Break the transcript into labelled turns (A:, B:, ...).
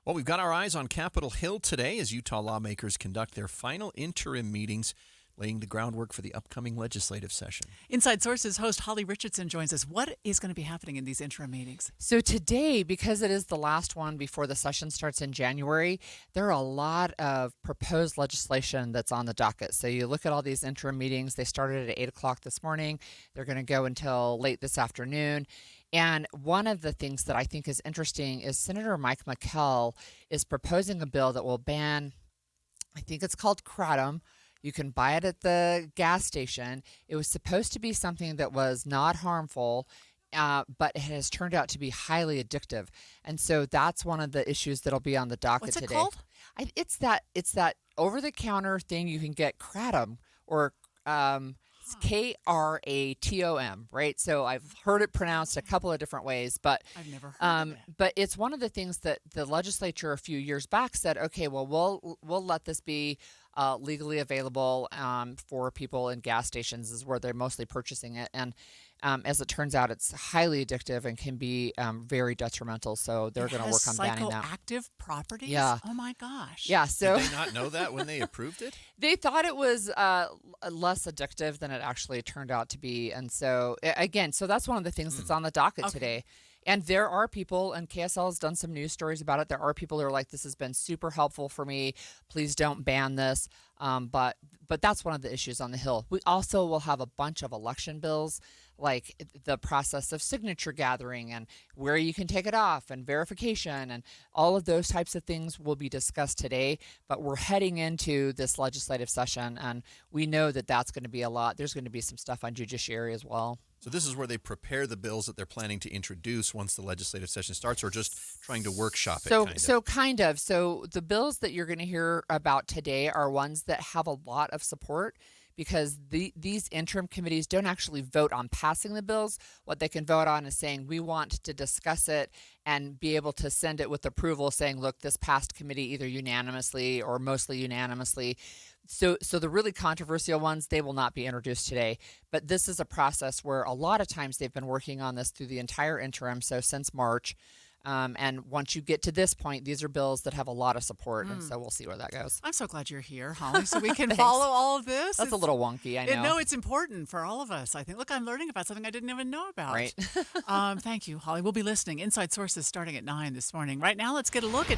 A: Well, we've got our eyes on Capitol Hill today as Utah lawmakers conduct their final interim meetings, laying the groundwork for the upcoming legislative session.
B: Inside Sources host Holly Richardson joins us. What is going to be happening in these interim meetings?
C: So today, because it is the last one before the session starts in January, there are a lot of proposed legislation that's on the docket. So you look at all these interim meetings. They started at 8 o'clock this morning. They're going to go until late this afternoon. And one of the things that I think is interesting is Senator Mike McKell is proposing a bill that will ban, I think it's called Kratom. You can buy it at the gas station. It was supposed to be something that was not harmful, but it has turned out to be highly addictive. And so that's one of the issues that'll be on the docket today.
B: What's it called?
C: It's that over-the-counter thing you can get, Kratom, or Kratom, right? So I've heard it pronounced a couple of different ways, but
B: I've never heard of it.
C: But it's one of the things that the legislature a few years back said, okay, well, we'll let this be legally available for people in gas stations is where they're mostly purchasing it. And as it turns out, it's highly addictive and can be very detrimental. So they're going to work on banning that.
B: Psychoactive properties?
C: Yeah.
B: Oh my gosh.
C: Yeah. So
A: Did they not know that when they approved it?
C: they thought it was less addictive than it actually turned out to be. And so again, so that's one of the things that's on the docket today. And there are people, and KSL has done some news stories about it. There are people who are like, this has been super helpful for me. Please don't ban this. But that's one of the issues on the Hill. We also will have a bunch of election bills, like the process of signature gathering and where you can take it off and verification and all of those types of things will be discussed today. But we're heading into this legislative session, and we know that that's going to be a lot. There's going to be some stuff on judiciary as well.
A: So this is where they prepare the bills that they're planning to introduce once the legislative session starts, or just trying to workshop it?
C: Kind of. So the bills that you're going to hear about today are ones that have a lot of support because these interim committees don't actually vote on passing the bills. What they can vote on is saying, we want to discuss it and be able to send it with approval saying, look, this passed committee either unanimously or mostly unanimously. So the really controversial ones, they will not be introduced today. But this is a process where a lot of times they've been working on this through the entire interim, so since March. And once you get to this point, these are bills that have a lot of support, and so we'll see where that goes.
B: I'm so glad you're here, Holly, so we can follow all of this.
C: That's a little wonky, I know.
B: No, it's important for all of us, I think. Look, I'm learning about something I didn't even know about.
C: Right.
B: Thank you, Holly. We'll be listening. Inside Sources starting at 9 this morning. Right now, let's get a look at